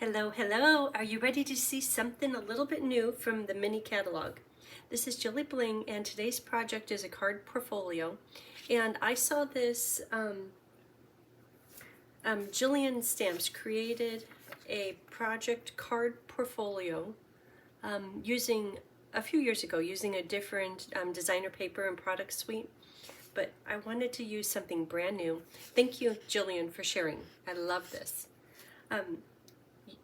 Hello, hello. Are you ready to see something a little bit new from the mini catalog? This is Jilly Bling, and today's project is a card portfolio. And I saw this, Gillian Stamps created a project card portfolio using, a few years ago, using a different designer paper and product suite. But I wanted to use something brand new. Thank you, Gillian, for sharing. I love this.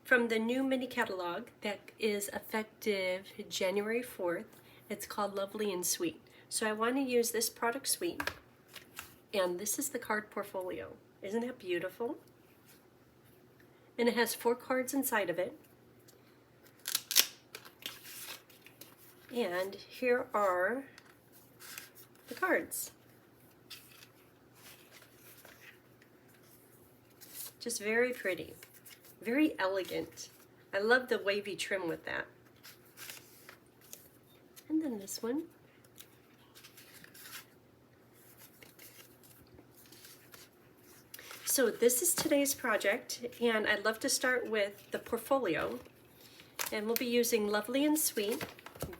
From the new mini catalog that is effective January 4th, it's called Lovely and Sweet. So I want to use this product suite, and this is the card portfolio. Isn't that beautiful? And it has 4 cards inside of it. And here are the cards. Just very pretty. Very elegant. I love the wavy trim with that. And then this one. So this is today's project, and I'd love to start with the portfolio. And we'll be using Lovely and Sweet,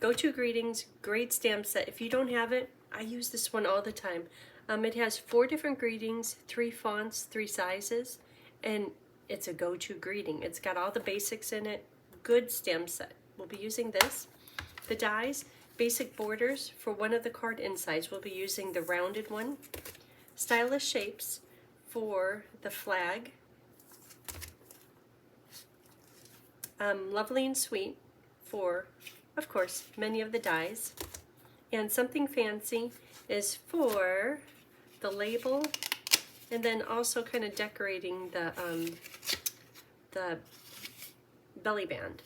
Go-To Greetings, Great Stamp Set. If you don't have it, I use this one all the time. It has 4 different greetings, 3 fonts, 3 sizes, and it's a go-to greeting. It's got all the basics in it. Good stamp set. We'll be using this. The dies, basic borders for one of the card insides. We'll be using the rounded one. Stylish shapes for the flag. Lovely and Sweet for, of course, many of the dies. And Something Fancy is for the label, and then also kind of decorating the belly band.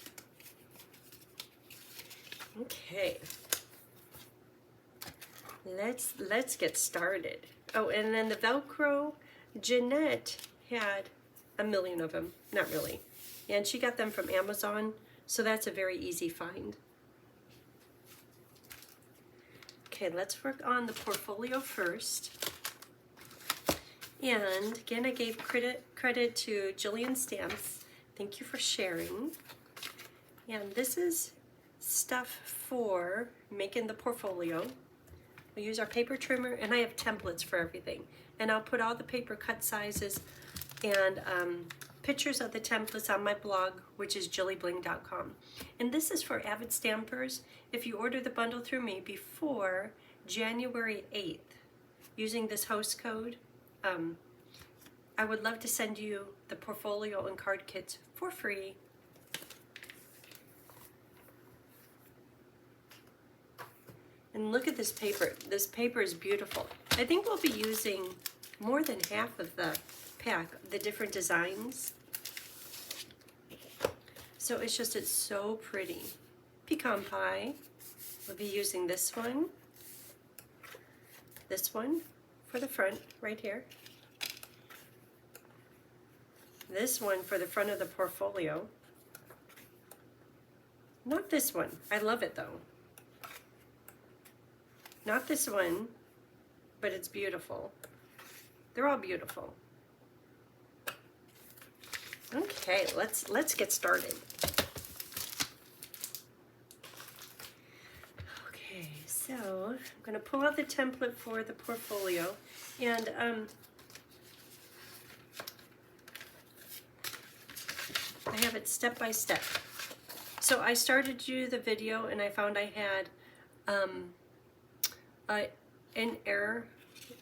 Okay, let's get started. Oh, and then the Velcro, Jeanette had a million of them. Not really, and she got them from Amazon, so that's a very easy find. Okay, let's work on the portfolio first. And again, I gave credit to Gillian Stamps. Thank you for sharing. And this is stuff for making the portfolio. We use our paper trimmer, and I have templates for everything. And I'll put all the paper cut sizes and pictures of the templates on my blog, which is jillybling.com. And this is for Avid stampers. If you order the bundle through me before January 8th, using this host code, I would love to send you the portfolio and card kits for free. And look at this paper. This paper is beautiful. I think we'll be using more than half of the pack, the different designs. So it's so pretty. Pecan pie. We'll be using this one for the front right here. This one for the front of the portfolio. Not this one. I love it though. Not this one, but it's beautiful. They're all beautiful. Okay, let's get started. Okay, so I'm gonna pull out the template for the portfolio, and I have it step by step. So I started to do the video, and I found I had an error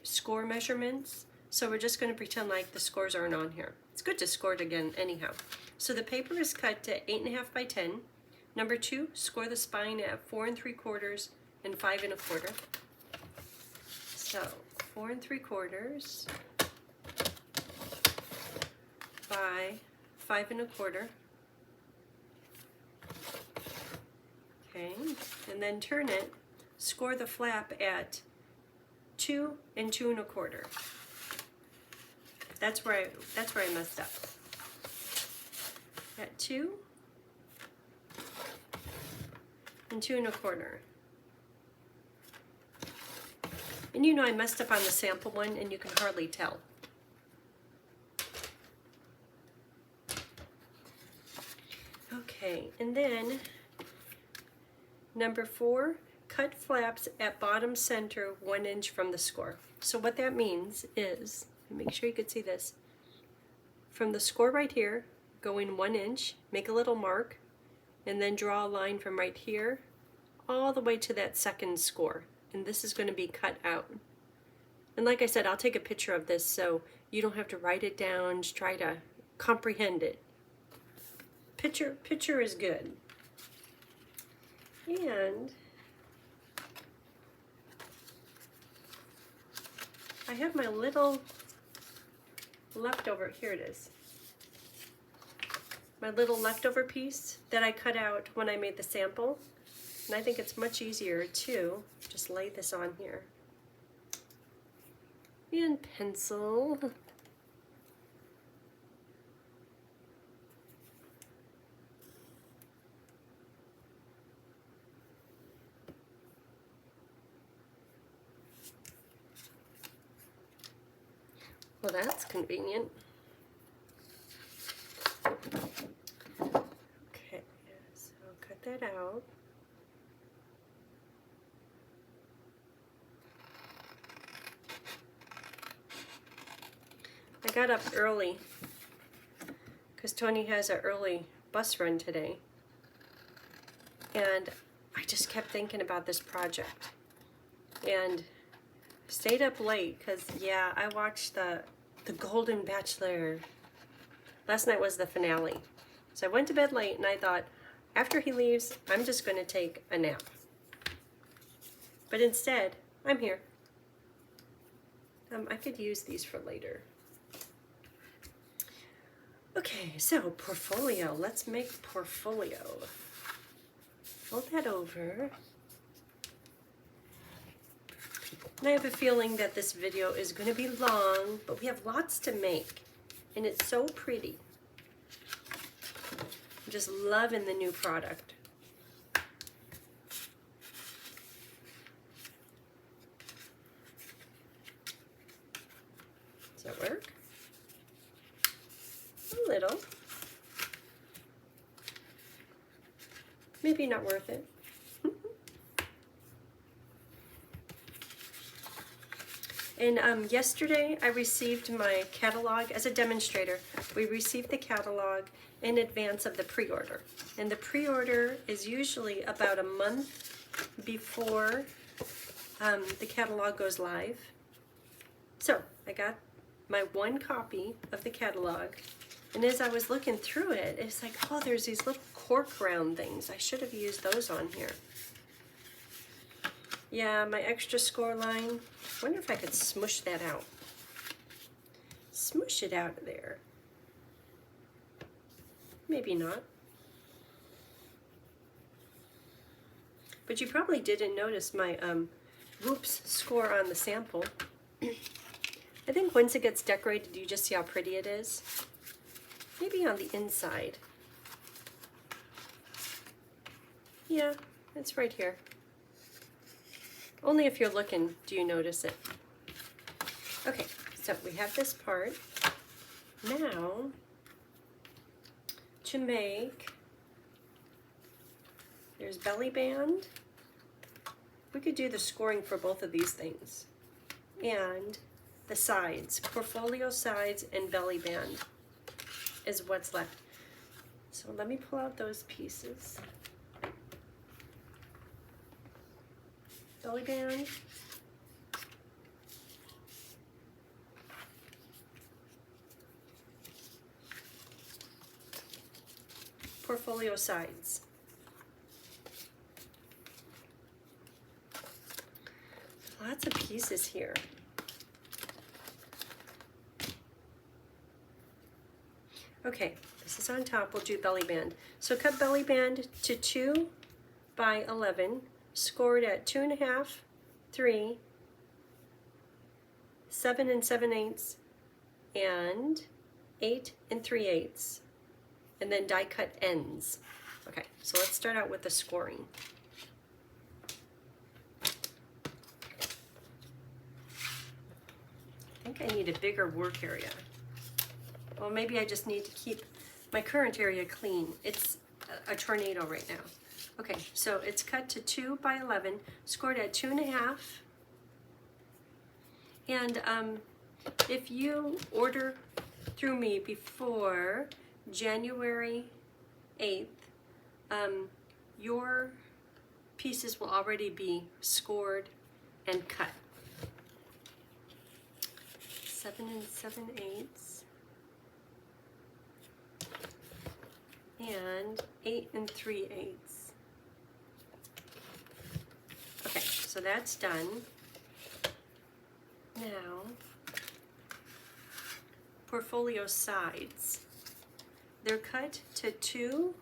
score measurements. So we're just going to pretend like the scores aren't on here. It's good to score it again anyhow. So the paper is cut to 8.5 by 10. Number 2, score the spine at 4 3/4 and 5 1/4. So 4 3/4 by 5 1/4. Okay, and then turn it. Score the flap at 2 2 1/4. That's where I messed up. At 2 2 1/4. And you know I messed up on the sample one, and you can hardly tell. Okay, and then number 4, cut flaps at bottom center 1 inch from the score. So what that means is, make sure you can see this, from the score right here, going 1 inch, make a little mark, and then draw a line from right here all the way to that second score. And this is going to be cut out. And like I said, I'll take a picture of this so you don't have to write it down, just try to comprehend it. Picture is good. And I have my little leftover, here it is. My little leftover piece that I cut out when I made the sample. And I think it's much easier to just lay this on here. And pencil. Well, that's convenient. Okay, so I'll cut that out. I got up early because Tony has an early bus run today. And I just kept thinking about this project. And stayed up late because, yeah, I watched the Golden Bachelor. Last night was the finale. So I went to bed late and I thought, after he leaves, I'm just going to take a nap. But instead, I'm here. I could use these for later. Okay, so portfolio. Let's make portfolio. Fold that over. And I have a feeling that this video is going to be long, but we have lots to make. And it's so pretty. I'm just loving the new product. Does that work? A little. Maybe not worth it. And yesterday I received my catalog as a demonstrator. We received the catalog in advance of the pre-order. And the pre-order is usually about a month before the catalog goes live. So I got my 1 copy of the catalog. And as I was looking through it, it's like, oh, there's these little cork round things. I should have used those on here. Yeah, my extra score line. I wonder if I could smush that out. Smush it out of there. Maybe not. But you probably didn't notice my whoops score on the sample. I think once it gets decorated, you just see how pretty it is. Maybe on the inside. Yeah, it's right here. Only if you're looking do you notice it. Okay, so we have this part. Now, to make, there's belly band. We could do the scoring for both of these things. And the sides, portfolio sides and belly band is what's left. So let me pull out those pieces. Belly band. Portfolio sides. Lots of pieces here. Okay, this is on top. We'll do belly band. So cut belly band to 2 by 11. Scored at 2 1/2, 3, 7 7/8, and 8 3/8, and then die cut ends. Okay, so let's start out with the scoring. I think I need a bigger work area. Well, maybe I just need to keep my current area clean. It's a tornado right now. Okay, so it's cut to 2 by 11, scored at 2.5. And if you order through me before January 8th, your pieces will already be scored and cut. 7 7/8 and 8 3/8. Okay, so that's done. Now, portfolio sides. They're cut to 2.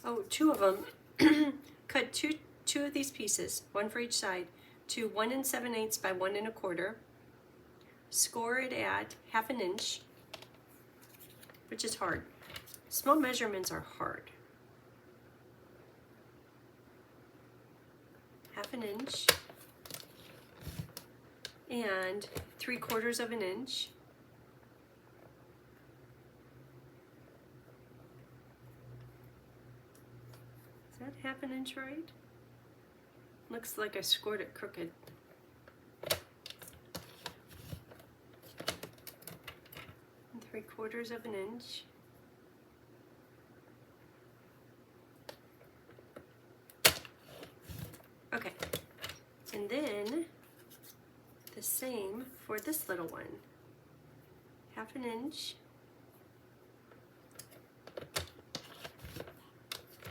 Oh, 2 of them. Cut two of these pieces, 1 for each side, to 1 7/8 by 1 1/4. Score it at 1/2 inch, which is hard. Small measurements are hard. 1/2 inch and 3/4 inch. Is that 1/2 inch right? Looks like I scored it crooked. And 3/4 inch. Okay, and then the same for this little one. 1/2 inch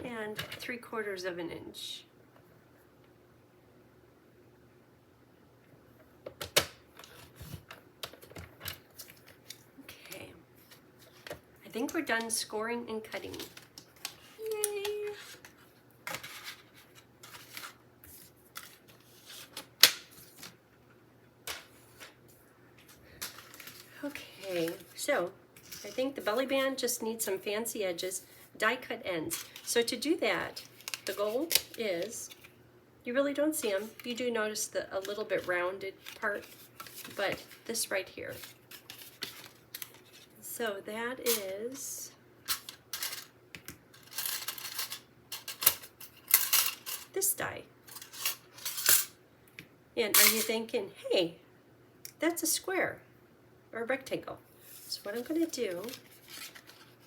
and 3/4 inch. Okay, I think we're done scoring and cutting. Yay! Okay, so I think the belly band just needs some fancy edges, die cut ends. So to do that, the goal is, you really don't see them. You do notice a little bit rounded part, but this right here. So that is this die. And are you thinking, hey, that's a square or a rectangle? So what I'm going to do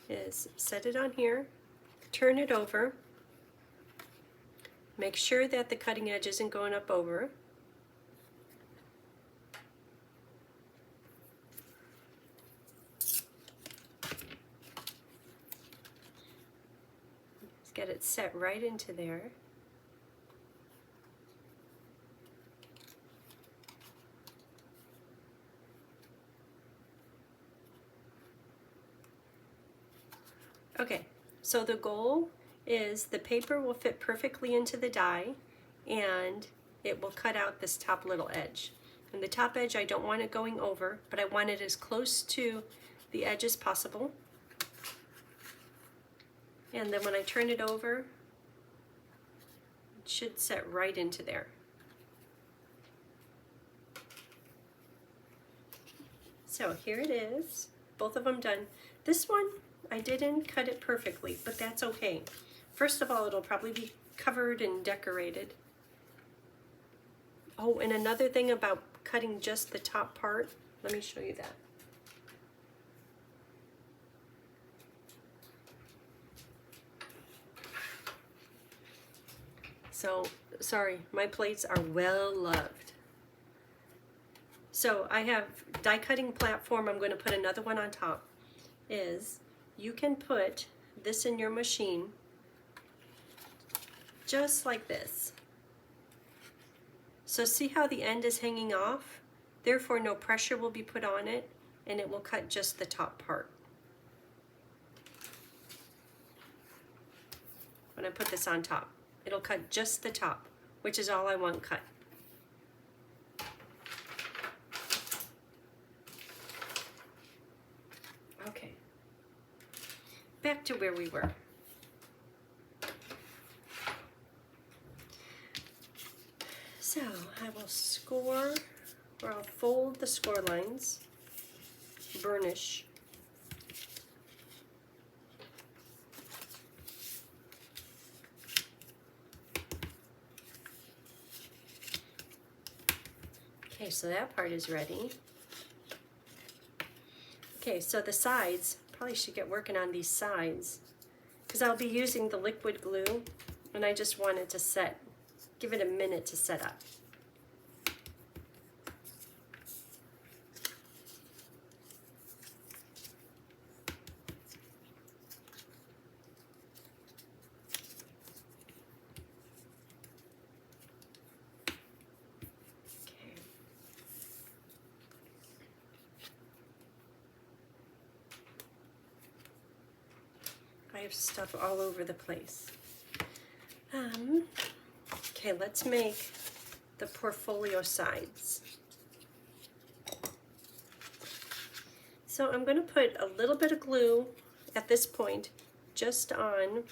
is set it on here, turn it over, make sure that the cutting edge isn't going up over. Just get it set right into there. Okay, so the goal is the paper will fit perfectly into the die and it will cut out this top little edge. And the top edge, I don't want it going over, but I want it as close to the edge as possible. And then when I turn it over, it should set right into there. So here it is, both of them done. This one, I didn't cut it perfectly, but that's okay. First of all, it'll probably be covered and decorated. Oh, and another thing about cutting just the top part, let me show you that. So, sorry, my plates are well loved. So I have die cutting platform, I'm going to put another one on top, is you can put this in your machine just like this. So see how the end is hanging off? Therefore no pressure will be put on it and it will cut just the top part. When I put this on top, it'll cut just the top, which is all I want cut. Okay. Back to where we were. So I will score, or I'll fold the score lines. burnish. Okay, so that part is ready. Okay, so the sides, probably should get working on these sides because I'll be using the liquid glue and I just want it to set, give it a minute to set up. I have stuff all over the place. Okay, let's make the portfolio sides. So I'm going to put a little bit of glue at this point just on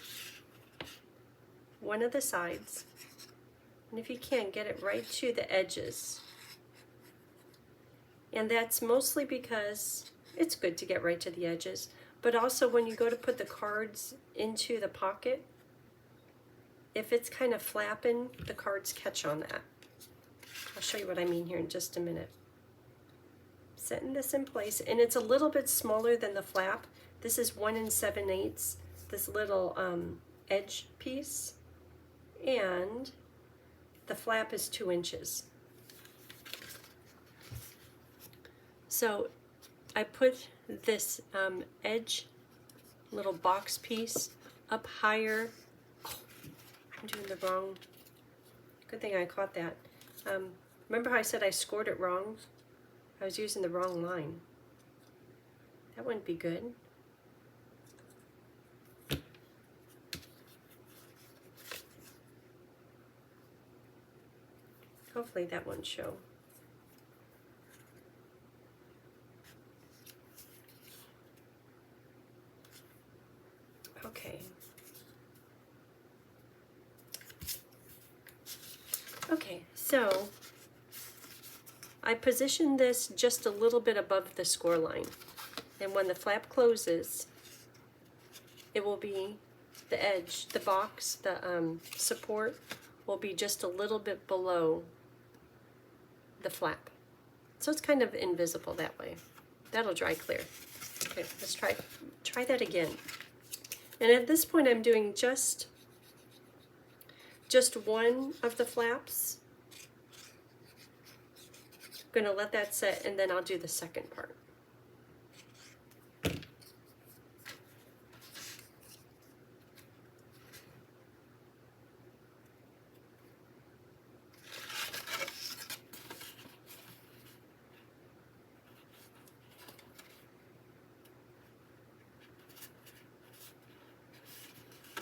one of the sides. And if you can, get it right to the edges. And that's mostly because it's good to get right to the edges. But also when you go to put the cards into the pocket, if it's kind of flapping, the cards catch on that. I'll show you what I mean here in just a minute. Setting this in place, and it's a little bit smaller than the flap. This is 1 7/8, this little edge piece, and the flap is 2 inches. So I put this edge little box piece up higher. Oh, I'm doing the wrong, good thing I caught that. Remember how I said I scored it wrong? I was using the wrong line. That wouldn't be good. Hopefully that won't show. Okay. Okay, so I positioned this just a little bit above the score line. And when the flap closes, it will be the edge, the box, the support will be just a little bit below the flap. So it's kind of invisible that way. That'll dry clear. Okay, let's try that again. And at this point I'm doing just one of the flaps. I'm going to let that set and then I'll do the second part.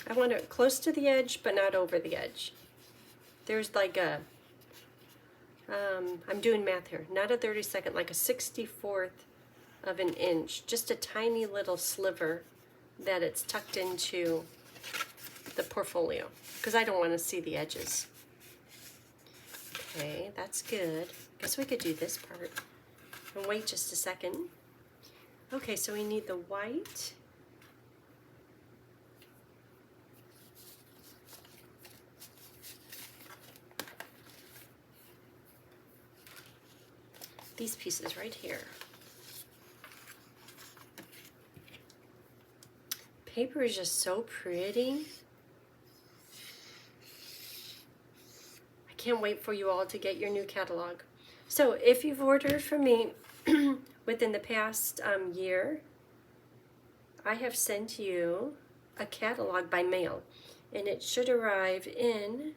I want it close to the edge, but not over the edge. There's like a, I'm doing math here, not a 32nd, like a 64th of an inch, just a tiny little sliver that it's tucked into the portfolio, because I don't want to see the edges. Okay, that's good. Guess we could do this part. And wait just a second. Okay, so we need the white. These pieces right here. Paper is just so pretty. I can't wait for you all to get your new catalog. So if you've ordered from me within the past year, I have sent you a catalog by mail, and it should arrive in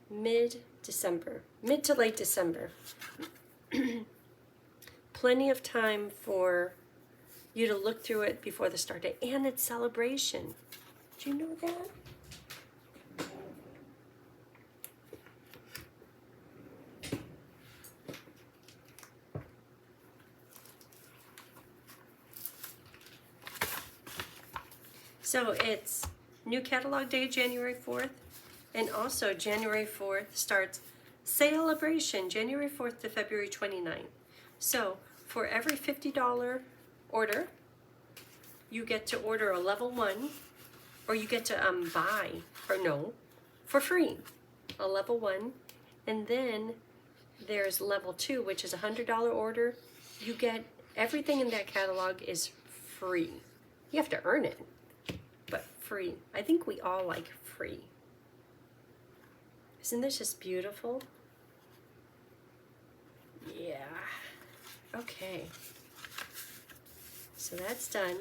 mid-December, mid to late December. Plenty of time for you to look through it before the start date, and it's celebration. Do you know that? So it's new catalog day, January 4th, and also January 4th starts sale-a-bration, January 4th to February 29th. So for every $50 order, you get to order a level 1, or you get to buy, or no, for free, a level 1, and then there's level 2, which is a $100 order. You get everything in that catalog is free. You have to earn it, but free. I think we all like free. Isn't this just beautiful? Yeah. Okay. So that's done.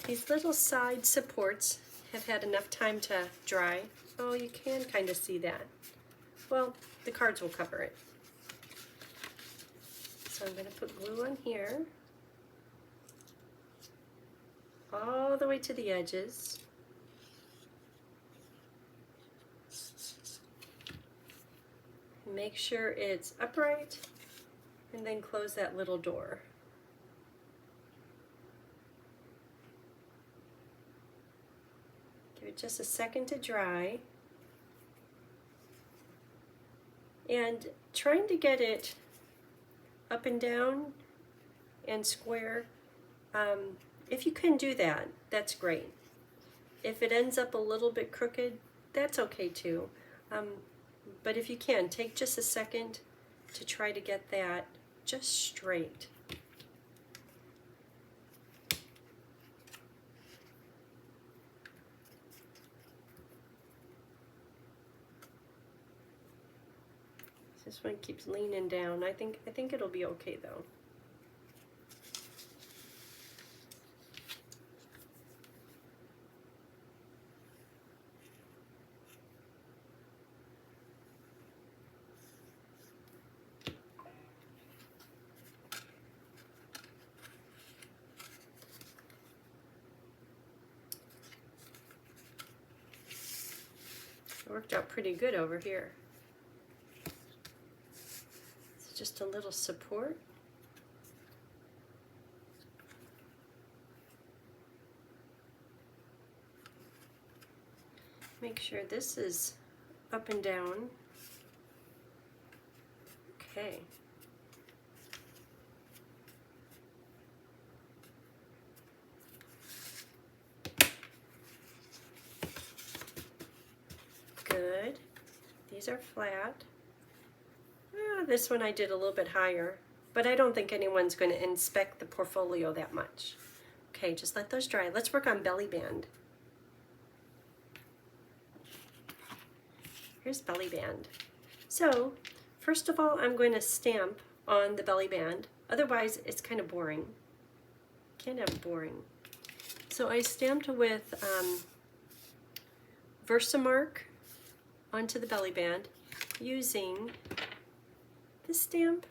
These little side supports have had enough time to dry. Oh, you can kind of see that. Well, the cards will cover it. So I'm going to put glue on here, all the way to the edges. Make sure it's upright, and then close that little door. Give it just a second to dry. And trying to get it up and down and square, if you can do that, that's great. If it ends up a little bit crooked, that's okay too. But if you can, take just a second to try to get that just straight. This one keeps leaning down. I think it'll be okay though. It worked out pretty good over here. It's just a little support. Make sure this is up and down. Okay. Good. These are flat. This one I did a little bit higher, but I don't think anyone's going to inspect the portfolio that much. Okay, just let those dry. Let's work on belly band. Here's belly band. So, first of all, I'm going to stamp on the belly band. Otherwise, it's kind of boring. Can't have boring. So I stamped with Versamark onto the belly band using this stamp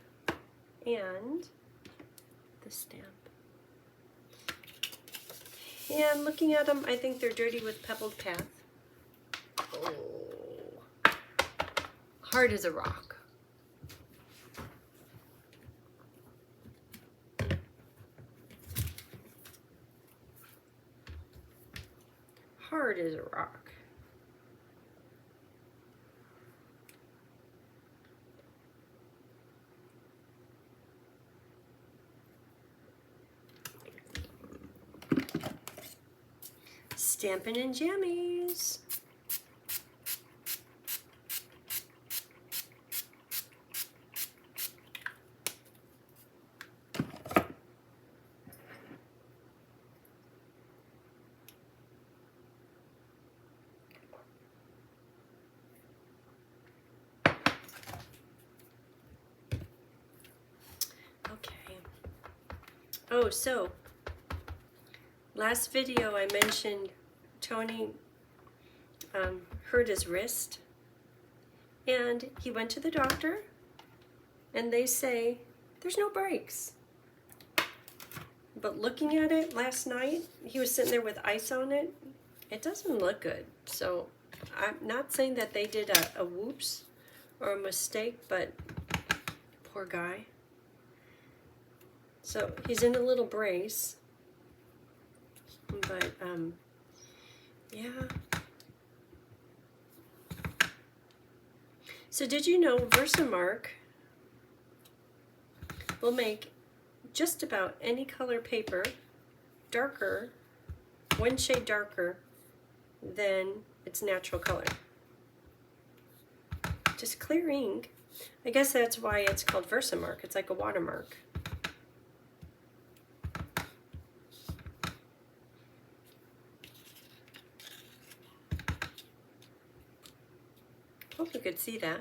and this stamp. And looking at them, I think they're dirty with Pebbled Path. Oh, hard as a rock. Hard as a rock. Stampin' and Jammies. Okay. Oh, so last video I mentioned Tony hurt his wrist, and he went to the doctor, and they say there's no breaks. But looking at it last night, he was sitting there with ice on it. It doesn't look good. So I'm not saying that they did a whoops or a mistake, but poor guy. So he's in a little brace, but yeah. So did you know Versamark will make just about any color paper darker, one shade darker than its natural color. Just clear ink. I guess that's why it's called Versamark. It's like a watermark. Hope you could see that.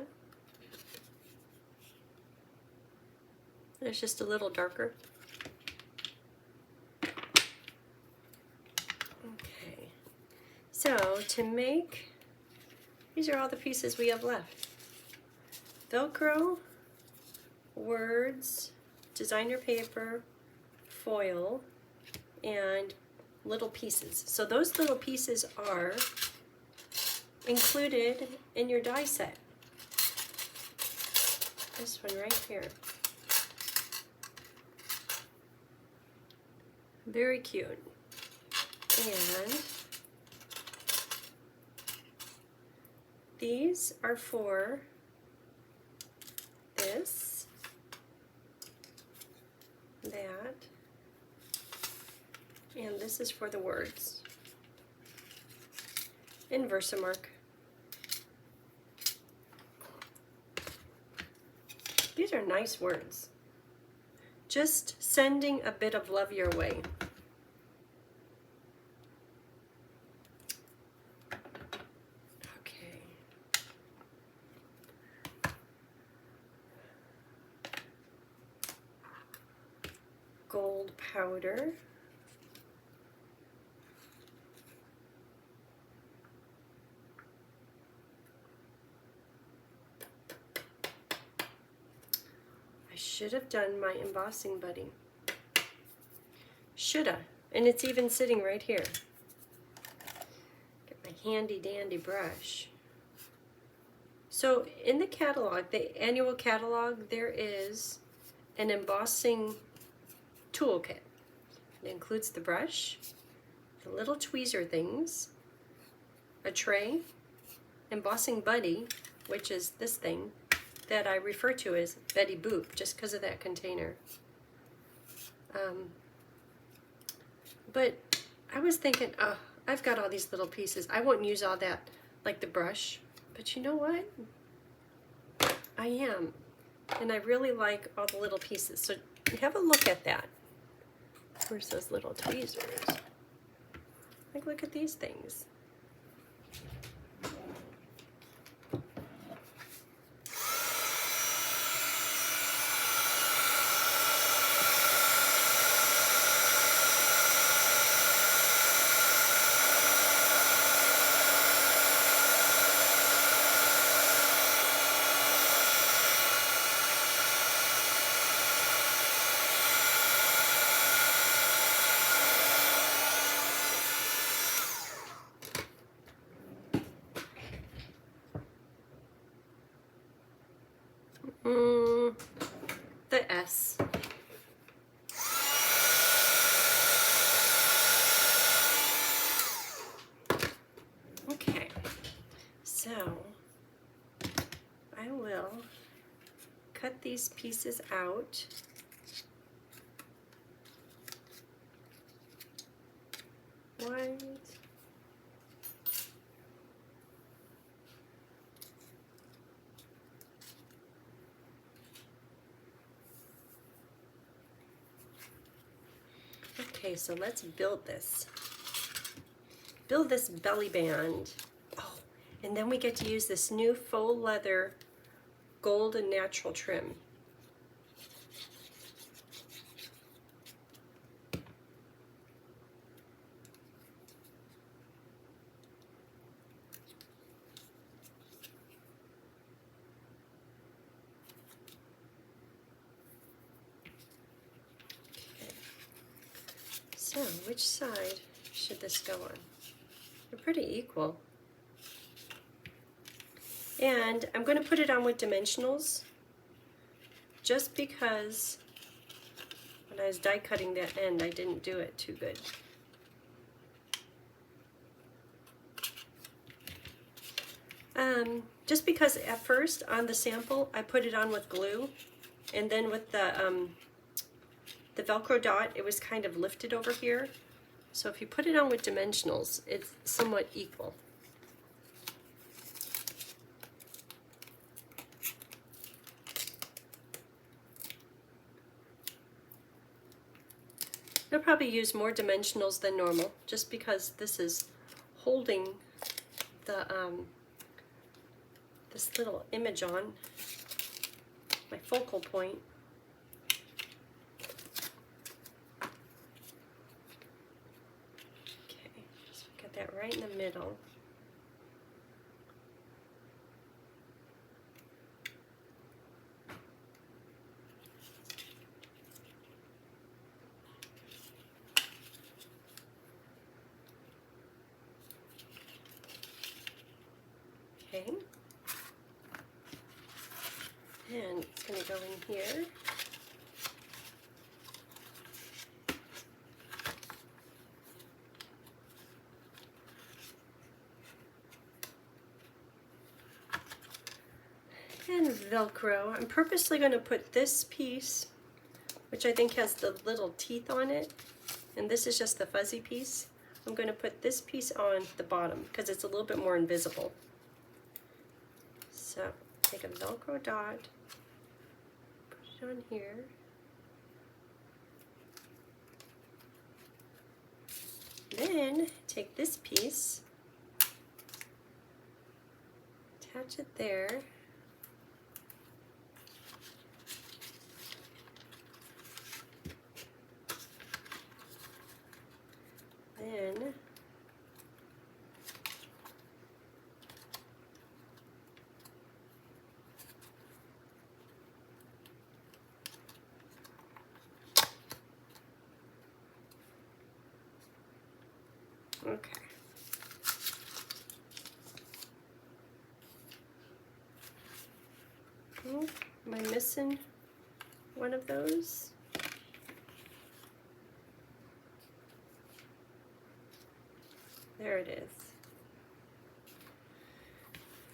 It's just a little darker. Okay, so to make, these are all the pieces we have left. Velcro, words, designer paper, foil, and little pieces. So those little pieces are included in your die set. This one right here. Very cute. And these are for this, that, and this is for the words in Versamark. These are nice words. Just sending a bit of love your way. Okay. Gold powder. Should have done my embossing buddy. Shoulda. And it's even sitting right here. Get my handy dandy brush. So in the catalog, the annual catalog, there is an embossing toolkit. It includes the brush, the little tweezer things, a tray, embossing buddy, which is this thing, that I refer to as Betty Boop, just because of that container. But I was thinking, oh, I've got all these little pieces. I won't use all that, like the brush. But you know what? I am. And I really like all the little pieces. So have a look at that. Where's those little tweezers? Like, look at these things. The S. Okay, so I will cut these pieces out. What? Okay, so let's build this. Build this belly band. Oh, and then we get to use this new faux leather gold and natural trim. So, which side should this go on? They're pretty equal. And I'm going to put it on with dimensionals just because when I was die cutting that end, I didn't do it too good. Just because at first on the sample I put it on with glue, and then with the the Velcro dot, it was kind of lifted over here. So if you put it on with dimensionals, it's somewhat equal. I'll probably use more dimensionals than normal, just because this is holding the this little image on, my focal point. Okay, so get that right in the middle. Okay, and it's going to go in here. And Velcro. I'm purposely going to put this piece, which I think has the little teeth on it, and this is just the fuzzy piece. I'm going to put this piece on the bottom because it's a little bit more invisible. So take a Velcro dot, put it on here. Then take this piece, attach it there. Then okay. Oh, am I missing one of those? There it is.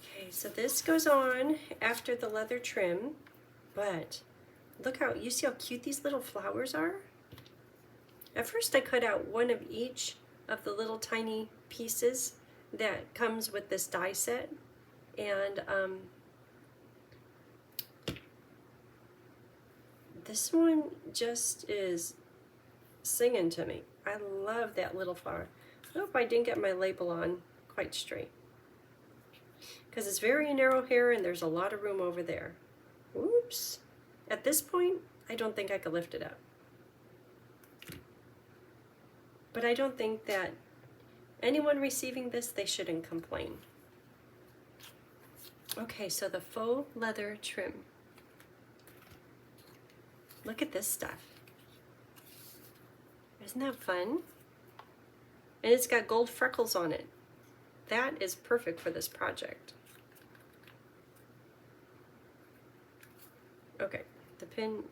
Okay, so this goes on after the leather trim, but look how, you see how cute these little flowers are? At first I cut out one of each of the little tiny pieces that comes with this die set, and this one just is singing to me. I love that little flower. I hope I didn't get my label on quite straight, because it's very narrow here and there's a lot of room over there. Oops. At this point, I don't think I could lift it up. But I don't think that anyone receiving this, they shouldn't complain. Okay, so the faux leather trim. Look at this stuff. Isn't that fun? And it's got gold freckles on it. That is perfect for this project. Okay, the pin,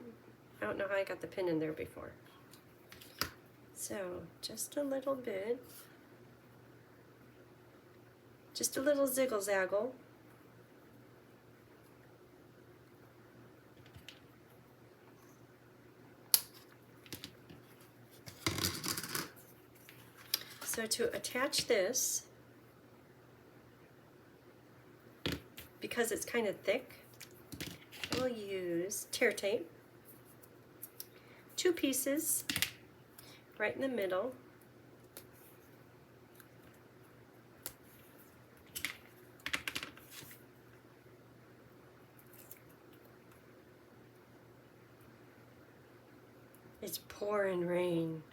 I don't know how I got the pin in there before. So, just a little bit. Just a little ziggle-zaggle. So to attach this, because it's kind of thick, I'll use tear tape. 2 pieces right in the middle. It's pouring rain.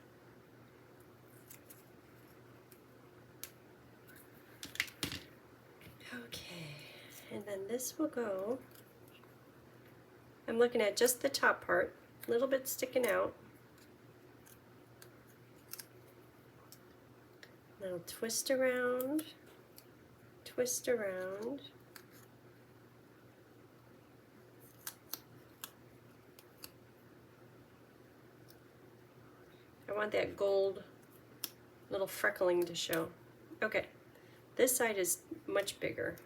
And then this will go, I'm looking at just the top part, a little bit sticking out. Then I'll twist around, twist around. I want that gold little freckling to show. Okay, this side is much bigger.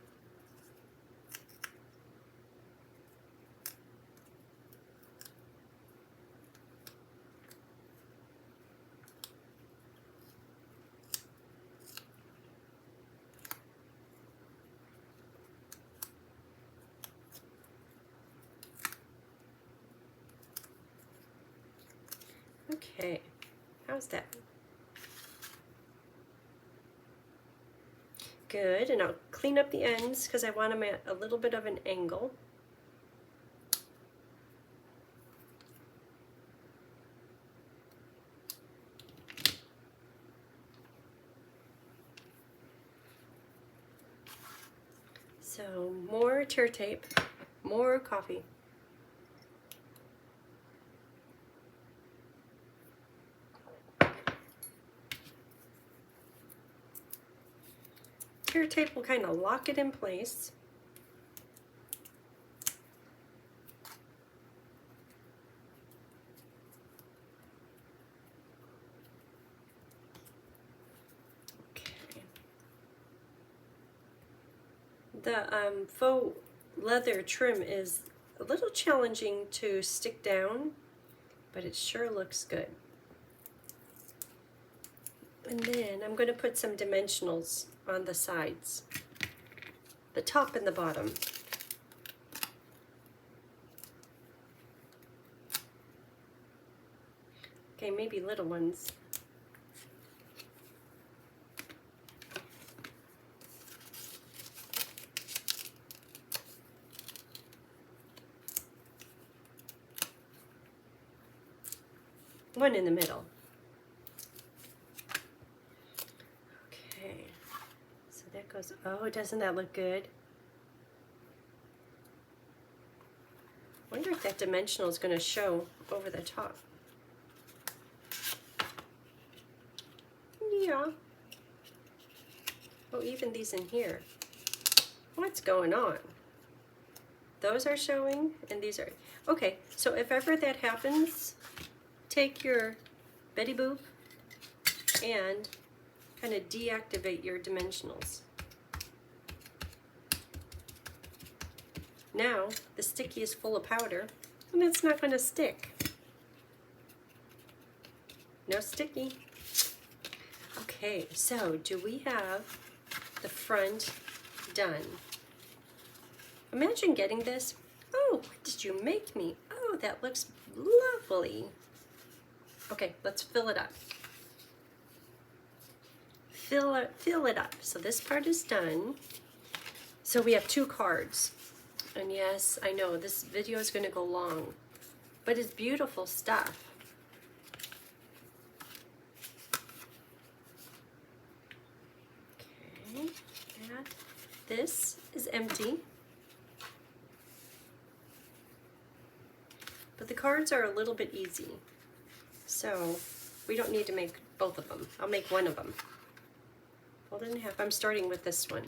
Okay, how's that? Good, and I'll clean up the ends because I want them at a little bit of an angle. So more tear tape, more coffee. Tear tape will kind of lock it in place. Okay. The faux leather trim is a little challenging to stick down, but it sure looks good. And then I'm going to put some dimensionals on the sides, the top and the bottom. Okay, maybe little ones. One in the middle. Okay, so that goes, oh, doesn't that look good? I wonder if that dimensional is going to show over the top. Yeah. Oh, even these in here. What's going on? Those are showing and these are, okay, so if ever that happens, take your Betty Boop and kind of deactivate your dimensionals. Now the sticky is full of powder and it's not going to stick. No sticky. Okay, so do we have the front done? Imagine getting this. Oh, what did you make me? Oh, that looks lovely. Okay, let's fill it up. Fill it up. So this part is done. So we have 2 cards. And yes, I know this video is going to go long, but it's beautiful stuff. Okay, and this is empty. But the cards are a little bit easy. So we don't need to make both of them. I'll make one of them. Fold it in half. I'm starting with this one.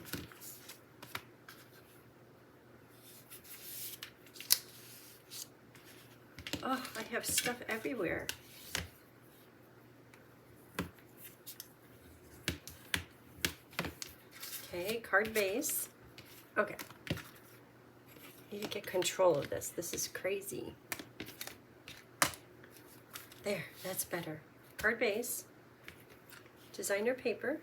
Oh, I have stuff everywhere. Okay, card base. Okay. Need to get control of this. This is crazy. There, that's better. Card base. Designer paper.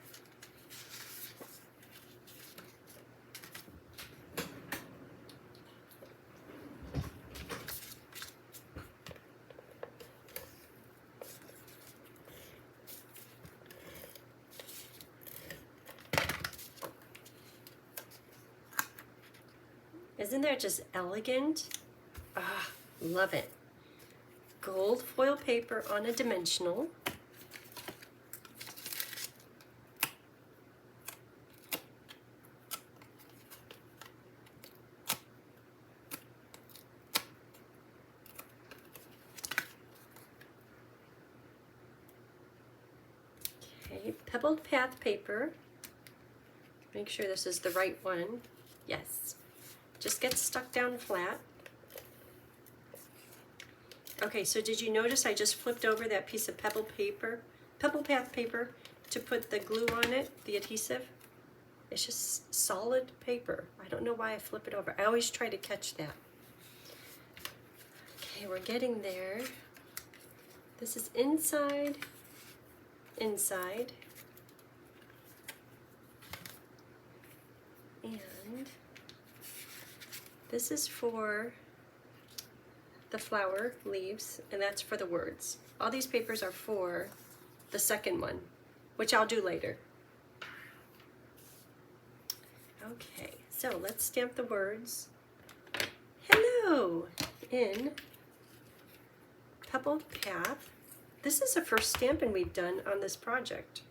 Isn't that just elegant? Ah, love it. Gold foil paper on a dimensional. Okay, pebbled path paper. Make sure this is the right one. Yes. Just gets stuck down flat. Okay, so did you notice I just flipped over that piece of pebble path paper to put the glue on it, the adhesive? It's just solid paper. I don't know why I flip it over. I always try to catch that. Okay, we're getting there. This is inside, inside. And this is for the flower leaves, and that's for the words All these papers are for the second one, which I'll do later. Okay, so let's stamp the words hello in Pebble Path. This is the first stamping we've done on this project.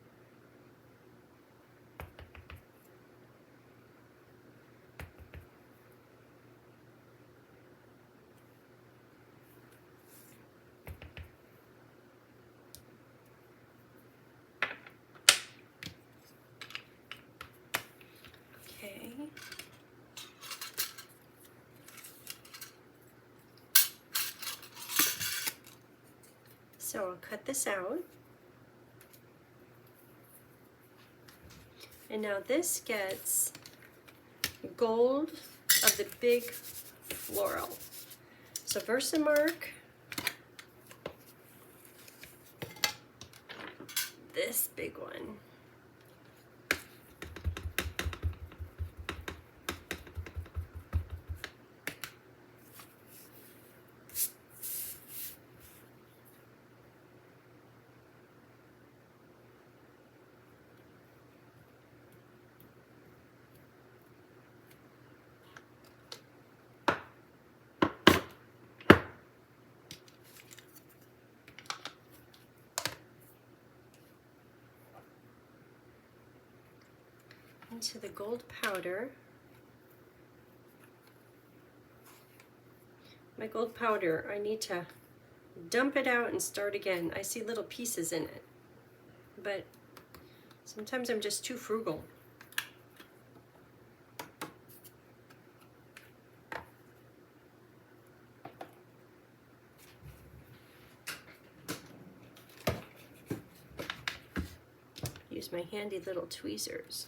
Okay. So I'll cut this out. And now this gets gold of the big floral. So Versamark, this big one. Into the gold powder. My gold powder, I need to dump it out and start again. I see little pieces in it, but sometimes I'm just too frugal. Use my handy little tweezers.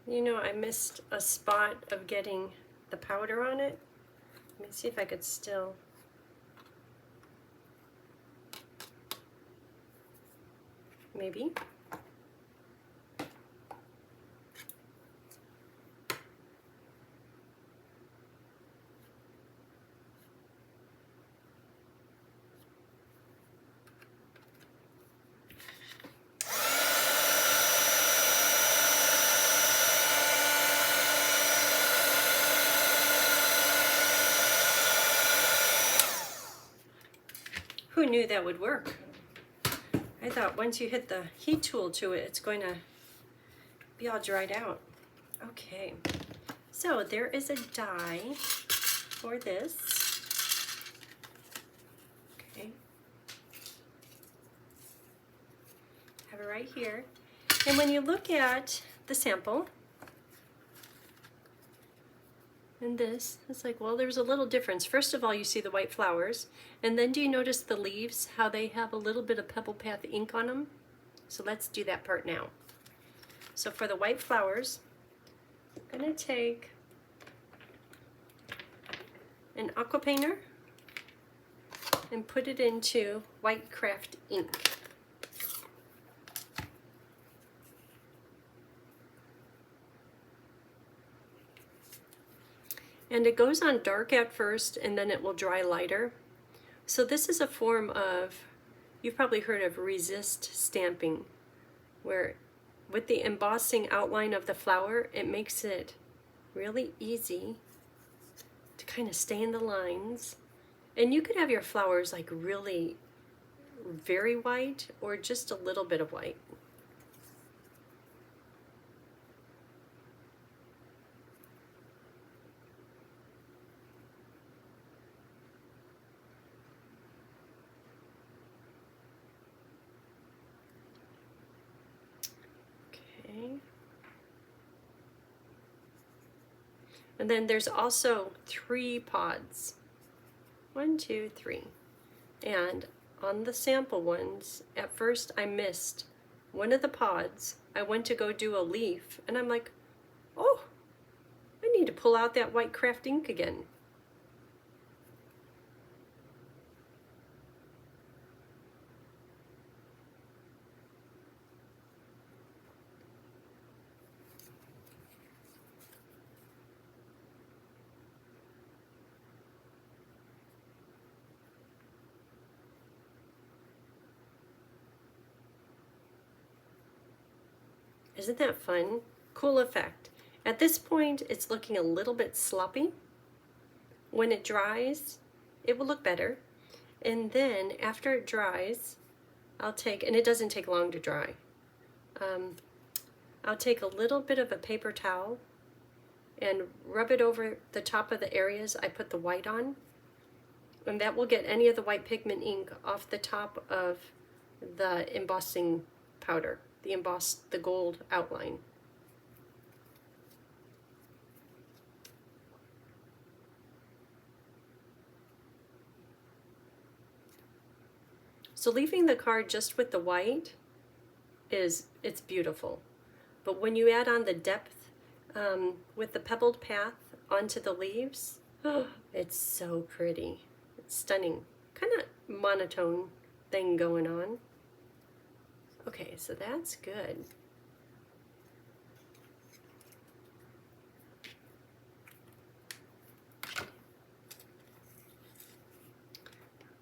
You know, I missed a spot of getting the powder on it. Let me see if I could still. Maybe. Who knew that would work? I thought once you hit the heat tool to it, it's going to be all dried out. Okay, so there is a die for this. Okay, have it right here. And when you look at the sample, and this, it's like, well, there's a little difference. First of all, you see the white flowers, and then do you notice the leaves, how they have a little bit of Pebble Path ink on them? So let's do that part now. So for the white flowers, I'm going to take an aqua painter and put it into white craft ink. And it goes on dark at first and then it will dry lighter. So this is a form of, you've probably heard of resist stamping, where with the embossing outline of the flower, it makes it really easy to kind of stay in the lines. And you could have your flowers like really very white or just a little bit of white. And then there's also 3 pods. 1, 2, 3. And on the sample ones, at first I missed one of the pods. I went to go do a leaf, and I'm like, oh, I need to pull out that white craft ink again. Isn't that fun? Cool effect. At this point, it's looking a little bit sloppy. When it dries, it will look better. And then after it dries, I'll take, and it doesn't take long to dry, I'll take a little bit of a paper towel and rub it over the top of the areas I put the white on. And that will get any of the white pigment ink off the top of the embossing powder, the gold outline. So leaving the card just with the white it's beautiful. But when you add on the depth with the pebbled path onto the leaves, oh, it's so pretty. It's stunning. Kind of monotone thing going on. Okay, so that's good.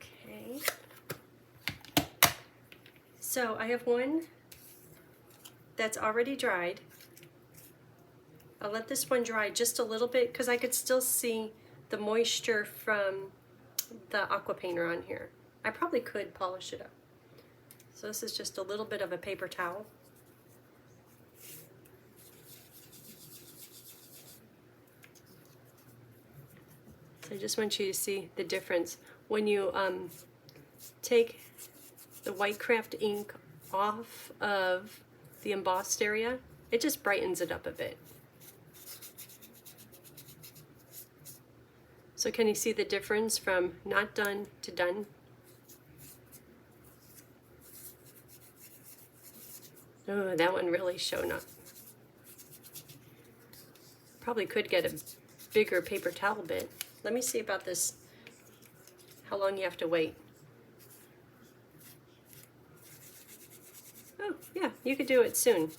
Okay. So I have one that's already dried. I'll let this one dry just a little bit because I could still see the moisture from the aqua painter on here. I probably could polish it up. So this is just a little bit of a paper towel. So I just want you to see the difference. When you take the white craft ink off of the embossed area, it just brightens it up a bit. So can you see the difference from not done to done? Oh, that one really showing up. Probably could get a bigger paper towel bit. Let me see about this, how long you have to wait. Oh, yeah, you could do it soon.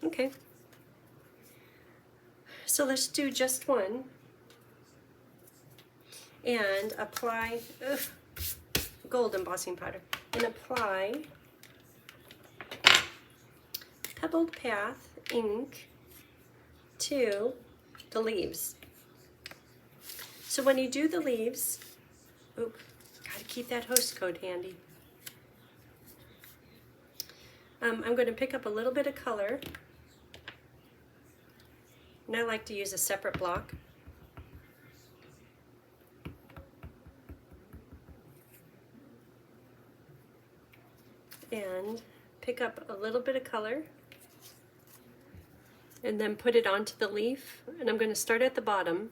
Okay. So let's do just one. And apply gold embossing powder. And apply pebbled path ink to the leaves. So when you do the leaves, gotta keep that host code handy. I'm going to pick up a little bit of color, and I like to use a separate block. And pick up a little bit of color and then put it onto the leaf. And I'm going to start at the bottom,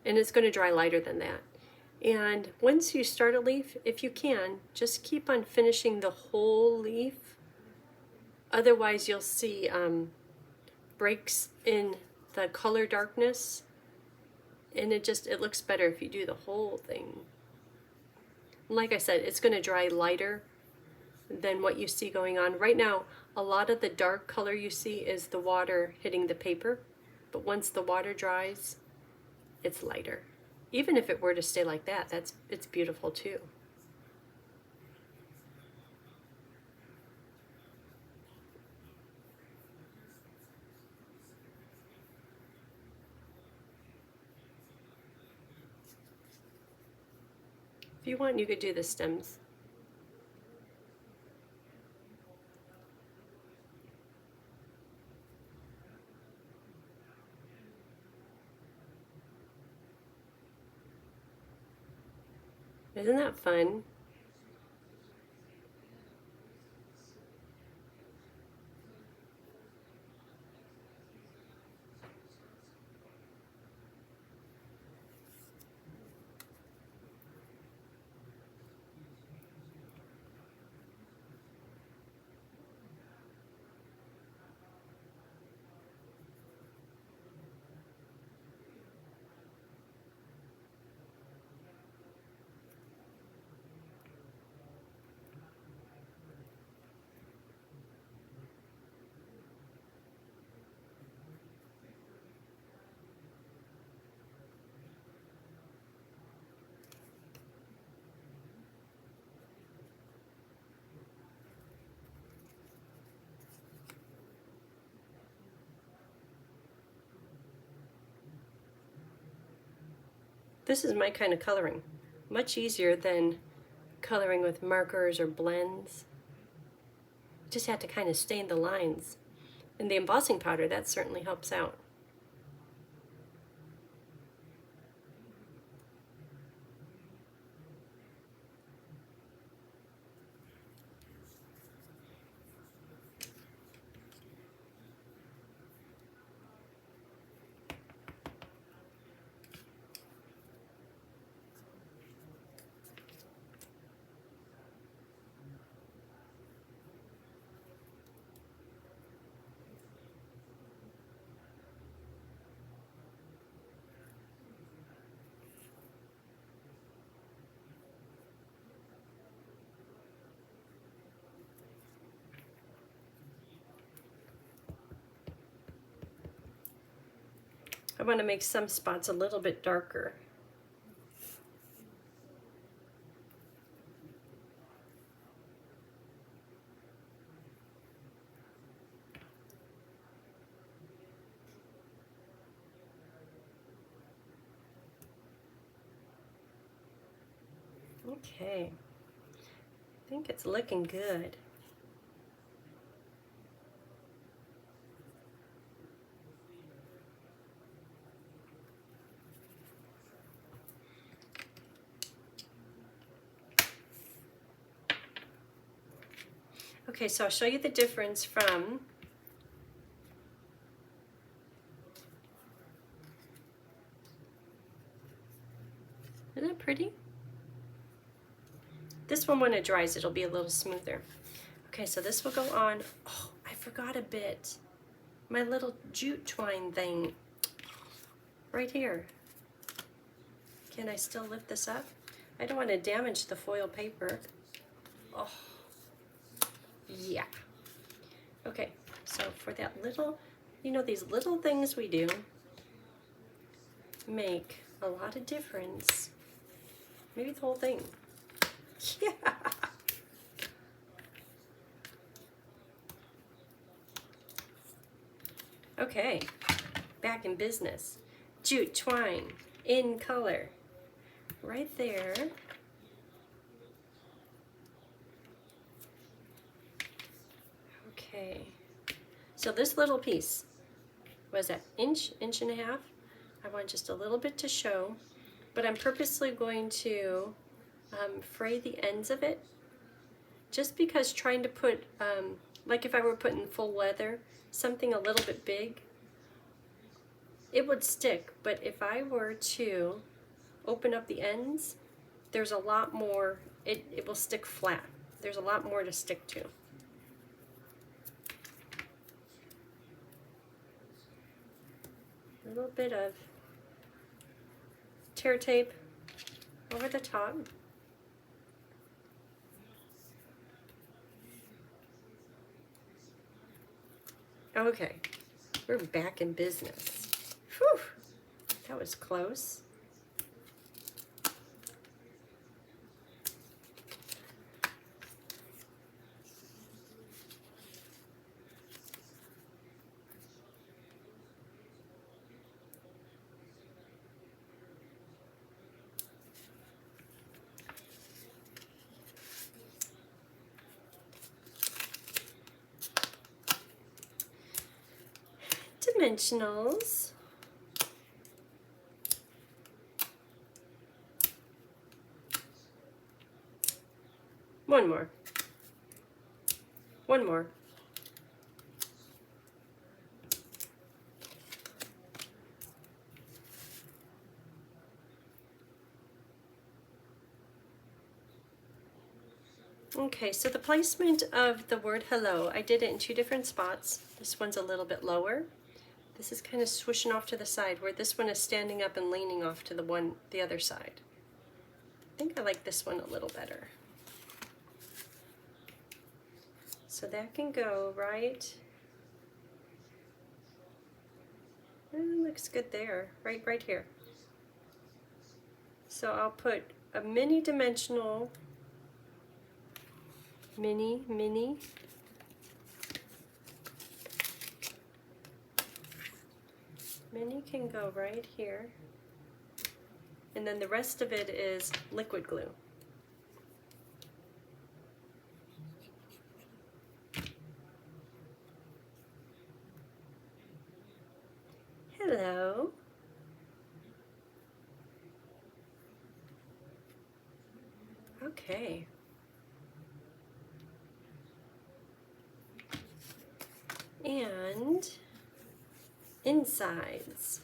and it's going to dry lighter than that. And once you start a leaf, if you can, just keep on finishing the whole leaf. Otherwise you'll see breaks in the color darkness, and it looks better if you do the whole thing. Like I said, it's going to dry lighter than what you see going on. Right now, a lot of the dark color you see is the water hitting the paper, but once the water dries, it's lighter. Even if it were to stay like that, it's beautiful too. If you want, you could do the stems. Isn't that fun? This is my kind of coloring. Much easier than coloring with markers or blends. Just have to kind of stain the lines. And the embossing powder, that certainly helps out. I want to make some spots a little bit darker. Okay, I think it's looking good. Okay, so I'll show you the difference from isn't that pretty? This one, when it dries, it'll be a little smoother. Okay, so this will go on. Oh, I forgot a bit. My little jute twine thing right here. Can I still lift this up? I don't want to damage the foil paper. Oh, yeah. Okay, so for that little, you know, these little things we do make a lot of difference. Maybe the whole thing. Yeah. Okay, back in business. Jute twine in color. Right there. Okay. So this little piece was an inch and a half. I want just a little bit to show, but I'm purposely going to fray the ends of it, just because trying to put, like if I were putting full leather, something a little bit big, it would stick. But if I were to open up the ends, there's a lot more, it will stick flat. There's a lot more to stick to. A little bit of tear tape over the top. Okay, we're back in business. Whew, that was close. Dimensionals. One more. One more. Okay, so the placement of the word hello, I did it in two different spots. This one's a little bit lower. This is kind of swishing off to the side, where this one is standing up and leaning off to the other side. I think I like this one a little better. So that can go right. Looks good there, right here. So I'll put a mini dimensional, mini. Mini can go right here. and then the rest of it is liquid glue. Hello. Okay. And insides.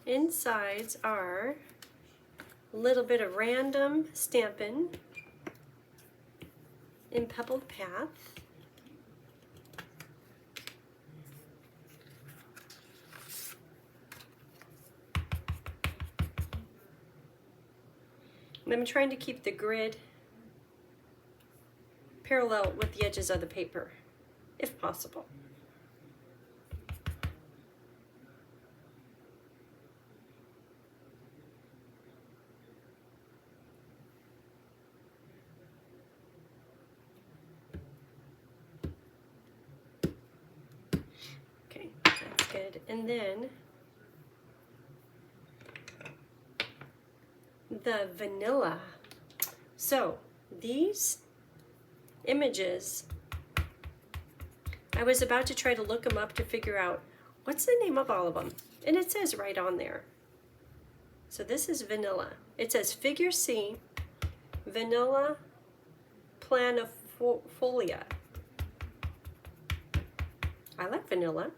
Insides are a little bit of random Stampin' in Pebbled Path. And I'm trying to keep the grid parallel with the edges of the paper, if possible. Okay, that's good. And then the vanilla. So these images, I was about to try to look them up to figure out what's the name of all of them, and it says right on there. So this is vanilla. It says Figure C, Vanilla Planifolia. I like vanilla.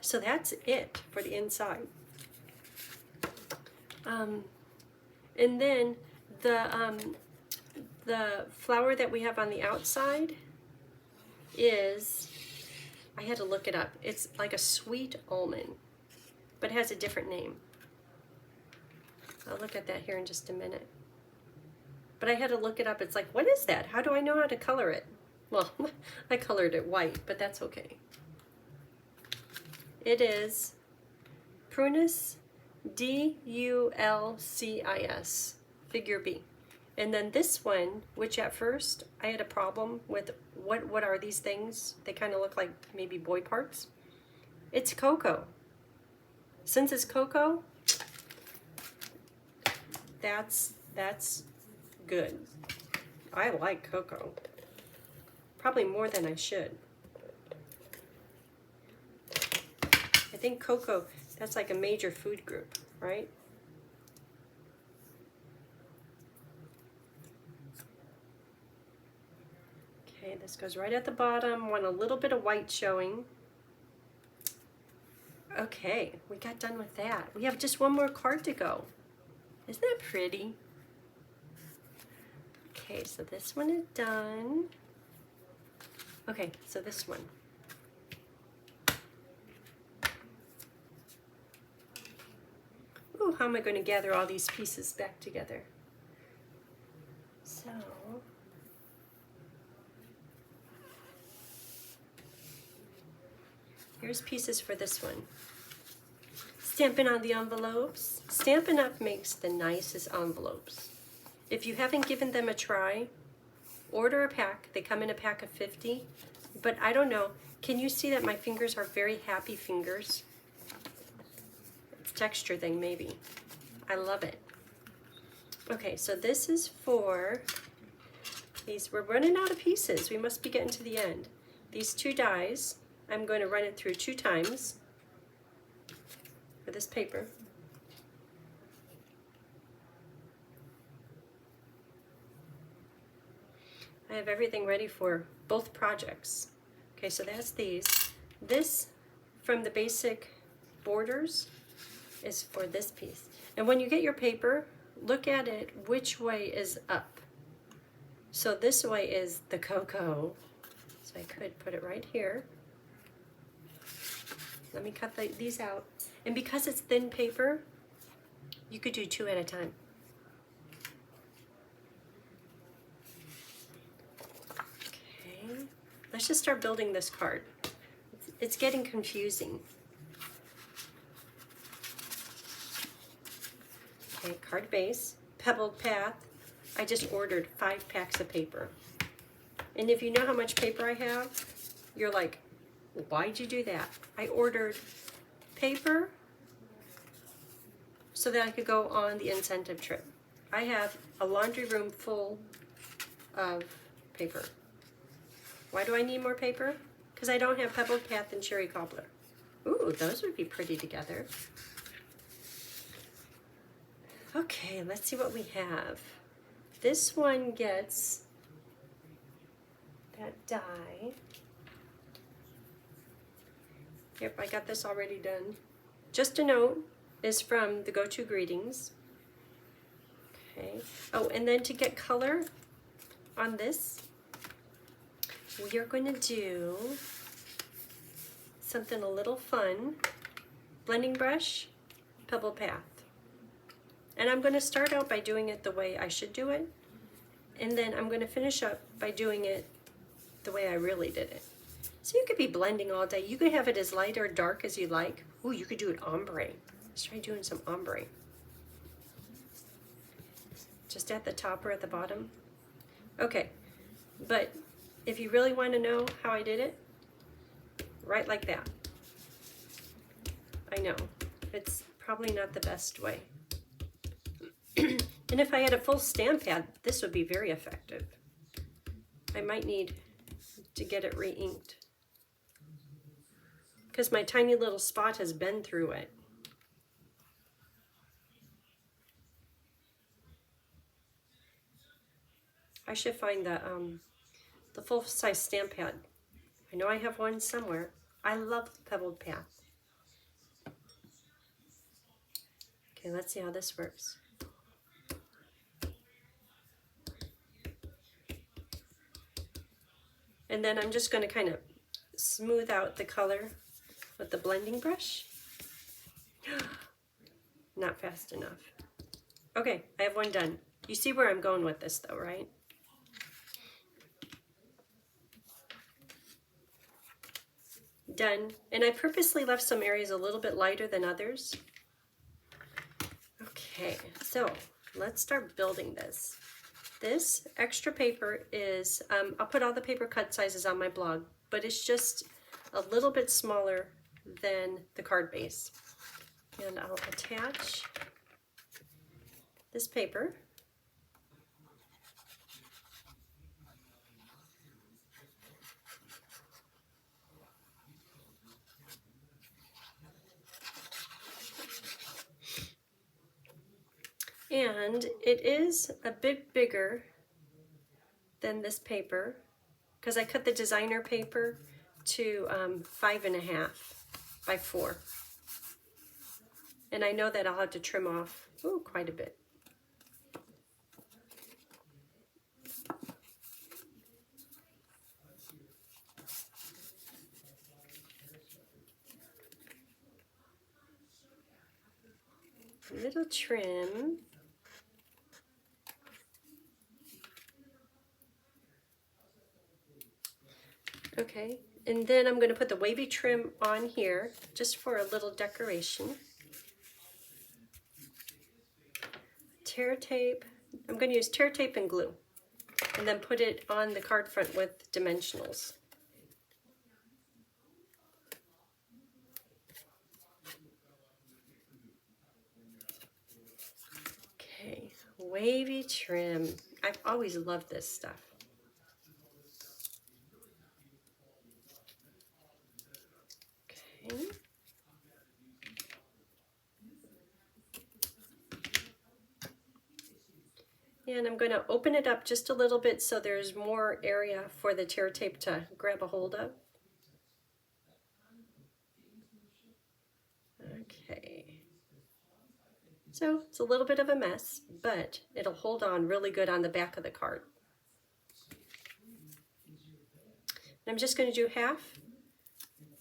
So that's it for the inside. And then the flower that we have on the outside is, I had to look it up. It's like a sweet almond, but it has a different name. I'll look at that here in just a minute. But I had to look it up. It's like, what is that? How do I know how to color it? Well, I colored it white, but that's okay. It is Prunus Dulcis, Figure B. And then this one, which at first I had a problem with, what are these things? They kind of look like maybe boy parts. It's cocoa. Since it's cocoa, that's good. I like cocoa. Probably more than I should. I think cocoa, that's like a major food group, right? Okay, this goes right at the bottom. Want a little bit of white showing. Okay, we got done with that. We have just one more card to go. Isn't that pretty? Okay, so this one is done. Okay, so this one. Ooh, how am I going to gather all these pieces back together? So, here's pieces for this one. Stampin' on the envelopes. Stampin' Up makes the nicest envelopes. If you haven't given them a try, order a pack. They come in a pack of 50. But I don't know, can you see that my fingers are very happy fingers? It's a texture thing maybe. I love it. Okay, so this is for these. We're running out of pieces. We must be getting to the end. These two dies, I'm going to run it through 2 times for this paper. I have everything ready for both projects. Okay, so that's these. This from the basic borders is for this piece. And when you get your paper, look at it which way is up. So this way is the cocoa. So I could put it right here. Let me cut these out. And because it's thin paper, you could do 2 at a time. Okay, let's just start building this card. It's getting confusing. Okay, card base, pebbled path, I just ordered 5 packs of paper. And if you know how much paper I have, you're like, why'd you do that? I ordered paper so that I could go on the incentive trip. I have a laundry room full of paper. Why do I need more paper? Because I don't have pebbled path and cherry cobbler. Ooh, those would be pretty together. Okay, let's see what we have. This one gets that die. Yep, I got this already done. Just a note is from the Go-To Greetings. Okay. Oh, and then to get color on this, we are going to do something a little fun. Blending brush, pebble path. And I'm going to start out by doing it the way I should do it. And then I'm going to finish up by doing it the way I really did it. So you could be blending all day. You could have it as light or dark as you like. Ooh, you could do it ombre. Let's try doing some ombre. Just at the top or at the bottom. Okay, but if you really want to know how I did it, right like that. I know, it's probably not the best way. And if I had a full stamp pad, this would be very effective. I might need to get it re-inked because my tiny little spot has been through it. I should find the full-size stamp pad. I know I have one somewhere. I love the pebbled path. Okay, let's see how this works. And then I'm just going to kind of smooth out the color with the blending brush. Not fast enough. Okay, I have one done. You see where I'm going with this though, right? Done. And I purposely left some areas a little bit lighter than others. Okay, so let's start building this. This extra paper is, I'll put all the paper cut sizes on my blog, but it's just a little bit smaller than the card base. And I'll attach this paper. And it is a bit bigger than this paper because I cut the designer paper to 5.5 by 4. And I know that I'll have to trim off quite a bit. A little trim. Okay, and then I'm going to put the wavy trim on here just for a little decoration. Tear tape. I'm going to use tear tape and glue and then put it on the card front with dimensionals. Okay, wavy trim. I've always loved this stuff. Okay. And I'm going to open it up just a little bit so there's more area for the tear tape to grab a hold of. Okay. So it's a little bit of a mess, but it'll hold on really good on the back of the card. And I'm just going to do half.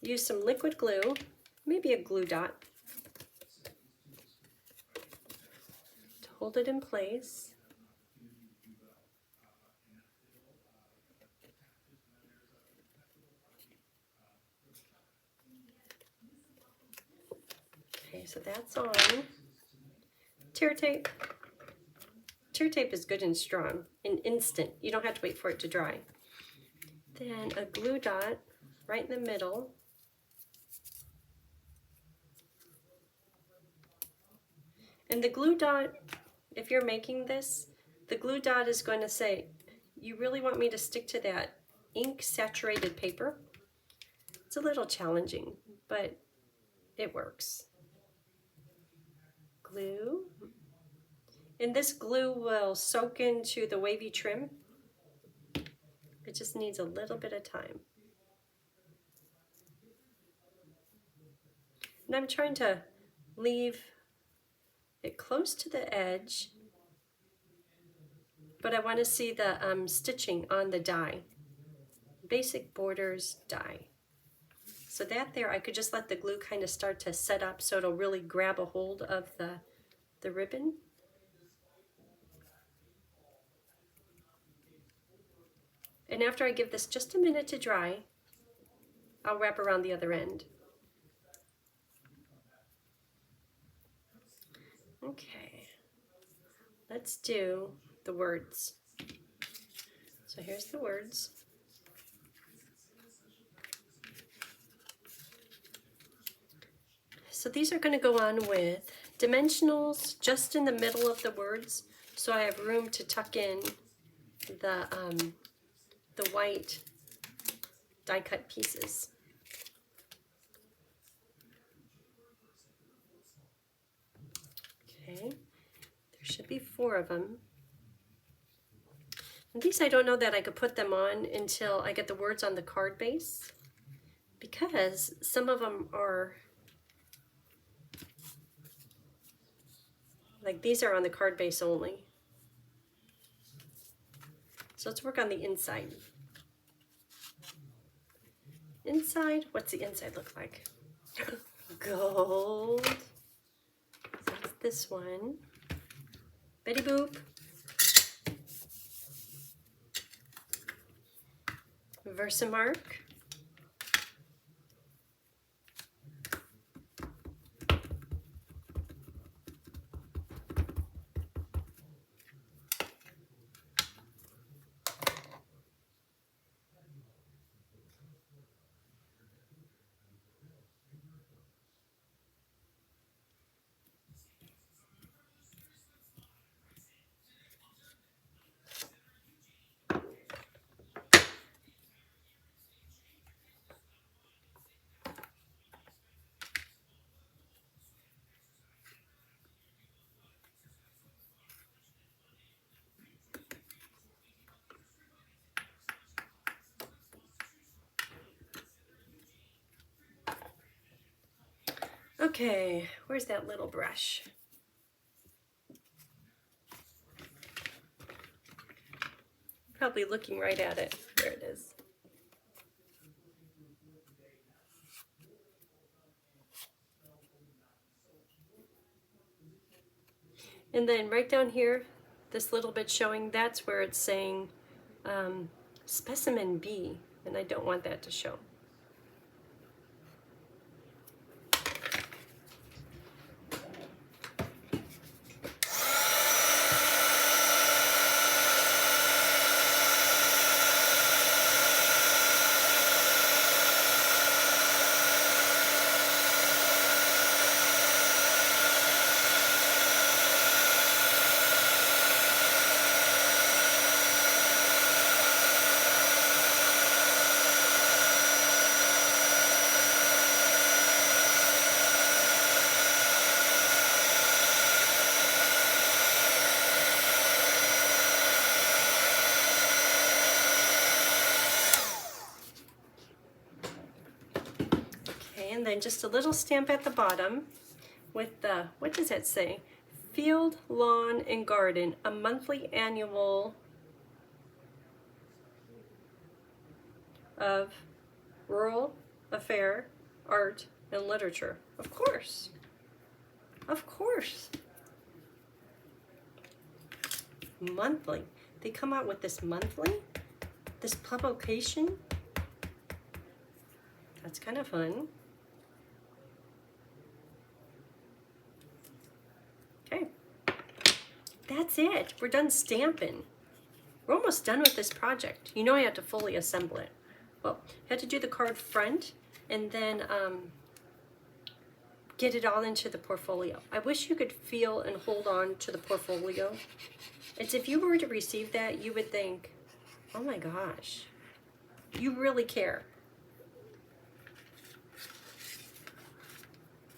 Use some liquid glue, maybe a glue dot, to hold it in place. Okay, so that's on. Tear tape, Tear tape is good and strong and instant. You don't have to wait for it to dry. Then a glue dot right in the middle. And the glue dot, if you're making this, the glue dot is going to say, you really want me to stick to that ink saturated paper? It's a little challenging, but it works. Glue. And this glue will soak into the wavy trim. It just needs a little bit of time. And I'm trying to leave it close to the edge, but I want to see the stitching on the die. Basic borders die. So that there, I could just let the glue kind of start to set up so it'll really grab a hold of the ribbon. And after I give this just a minute to dry, I'll wrap around the other end. Okay, let's do the words. So here's the words. So these are going to go on with dimensionals just in the middle of the words, so I have room to tuck in the white die cut pieces. Okay, there should be 4 of them. And these I don't know that I could put them on until I get the words on the card base, because some of them are, like these are on the card base only. So let's work on the inside. Inside, what's the inside look like? Gold. That's this one. Betty Boop. Versamark. Okay, where's that little brush? Probably looking right at it. There it is. And then right down here, this little bit showing, that's where it's saying specimen B, and I don't want that to show. And then just a little stamp at the bottom with the, what does that say? Field, Lawn, and Garden, a monthly annual of rural affair, art, and literature. Of course. Of course. Monthly. They come out with this monthly? This publication? That's kind of fun. Okay. that's it. We're done stamping. We're almost done with this project. You know I had to fully assemble it. Well, I had to do the card front and then get it all into the portfolio. I wish you could feel and hold on to the portfolio. It's if you were to receive that, you would think, oh my gosh, you really care.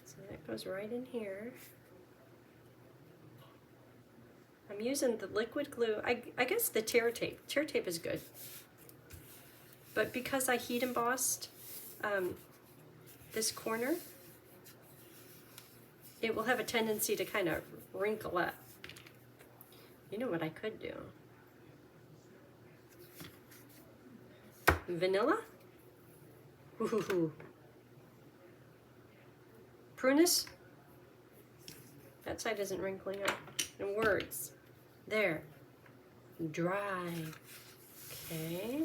So that goes right in here. I'm using the liquid glue. I guess the tear tape. Tear tape is good. But because I heat embossed this corner, it will have a tendency to kind of wrinkle up. You know what I could do? Vanilla? Ooh. Prunus? That side isn't wrinkling up. And words. There. Dry. Okay.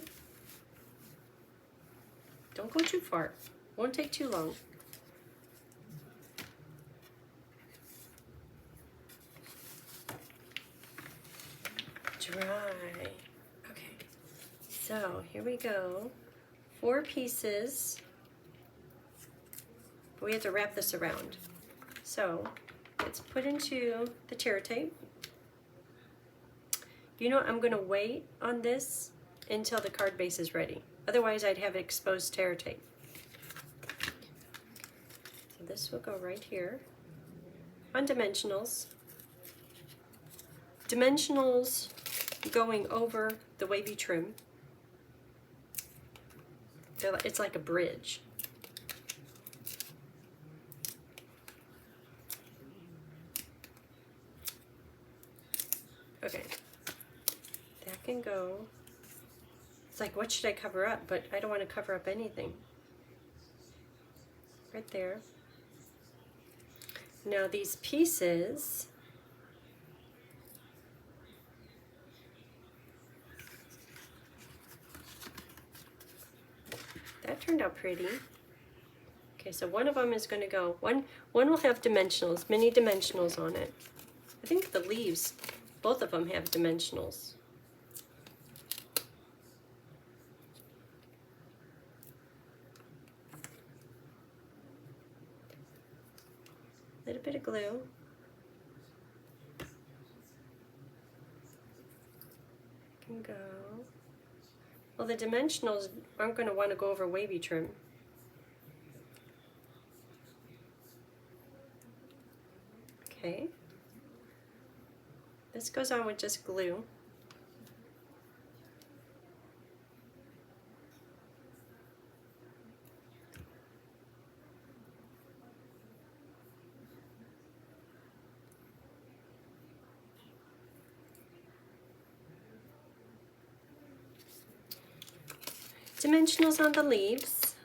Don't go too far. Won't take too long. Dry. Okay. So here we go. 4 pieces. But we have to wrap this around. So it's put into the tear tape. You know, I'm going to wait on this until the card base is ready. Otherwise, I'd have exposed tear tape. So this will go right here on dimensionals. Dimensionals going over the wavy trim. It's like a bridge. Okay. That can go. It's like, what should I cover up? But I don't want to cover up anything. Right there. Now these pieces, that turned out pretty. Okay, so one of them is going to go, one will have dimensionals, mini dimensionals on it. I think the leaves, both of them have dimensionals. A little bit of glue. Can go. Well, the dimensionals aren't going to want to go over wavy trim. Okay. This goes on with just glue. Dimensionals on the leaves.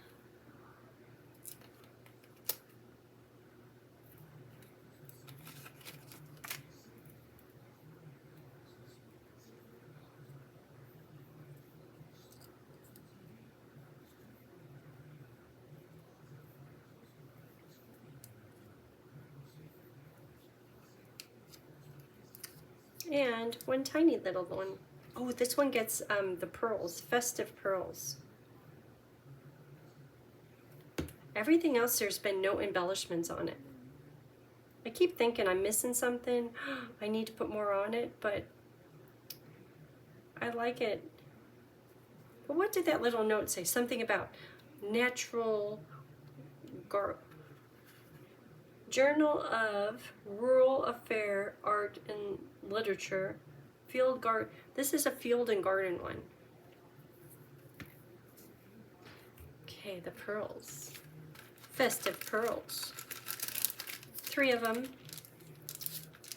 And one tiny little one. Oh, this one gets the pearls, festive pearls. Everything else, there's been no embellishments on it. I keep thinking I'm missing something. I need to put more on it, but I like it. But what did that little note say? Something about natural Journal of Rural Affair, Art and Literature, Field Garden. This is a field and garden one. Okay, the pearls. Festive pearls. 3 of them.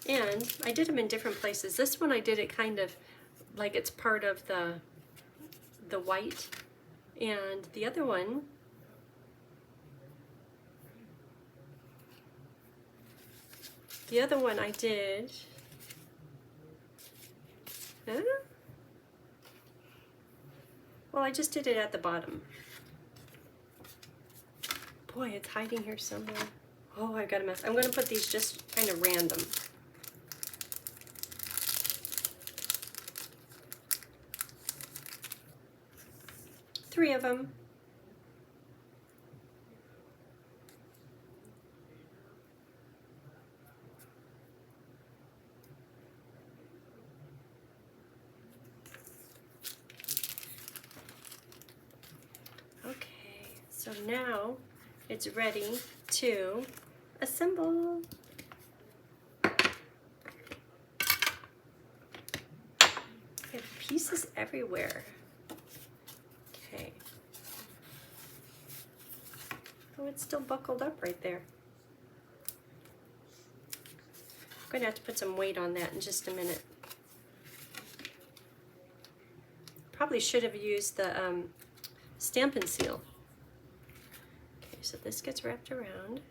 And I did them in different places. This one I did it kind of like it's part of the white. And the other one, I did, well, I just did it at the bottom. Boy, it's hiding here somewhere. Oh, I've got a mess. I'm going to put these just kind of random. 3 of them. Okay, so now it's ready to assemble. We have pieces everywhere. Okay. Oh, it's still buckled up right there. I'm going to have to put some weight on that in just a minute. Probably should have used the Stampin' Seal. Okay, so this gets wrapped around.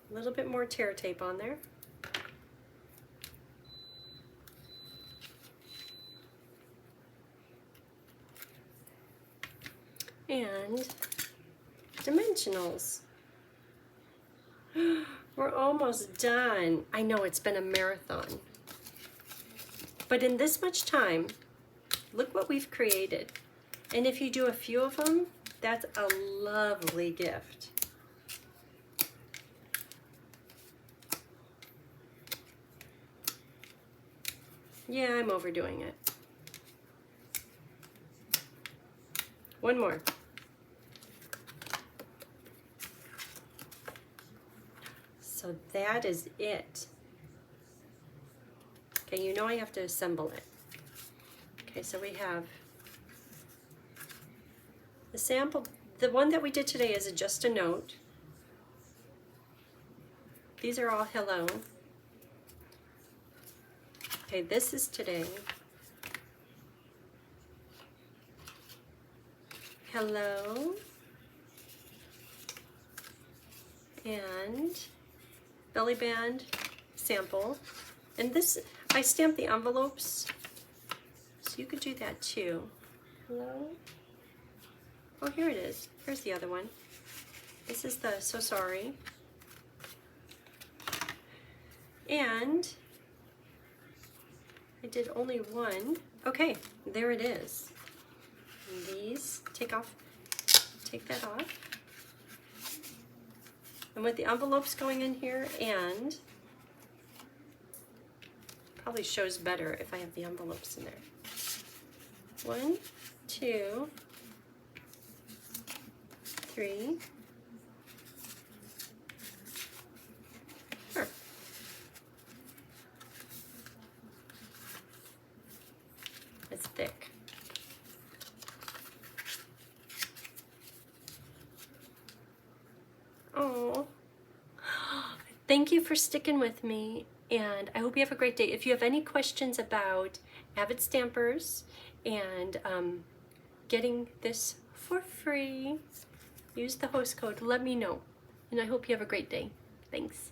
A little bit more tear tape on there. And dimensionals. We're almost done. I know it's been a marathon. But in this much time, look what we've created. And if you do a few of them, that's a lovely gift. Yeah, I'm overdoing it. One more. So that is it. Okay, you know I have to assemble it. Okay, so we have the sample. The one that we did today is just a note. These are all hello. Okay, this is today. Hello. And belly band sample. And this, I stamped the envelopes, so you could do that too. Hello. Oh, here it is. Here's the other one. This is the So Sorry. And I did only one. Okay, there it is. And these, take that off. And with the envelopes going in here, and probably shows better if I have the envelopes in there. 1, 2, 3. Sure. It's thick. Oh, thank you for sticking with me, and I hope you have a great day. If you have any questions about Avid Stampers and getting this for free, use the host code, let me know, and I hope you have a great day. Thanks.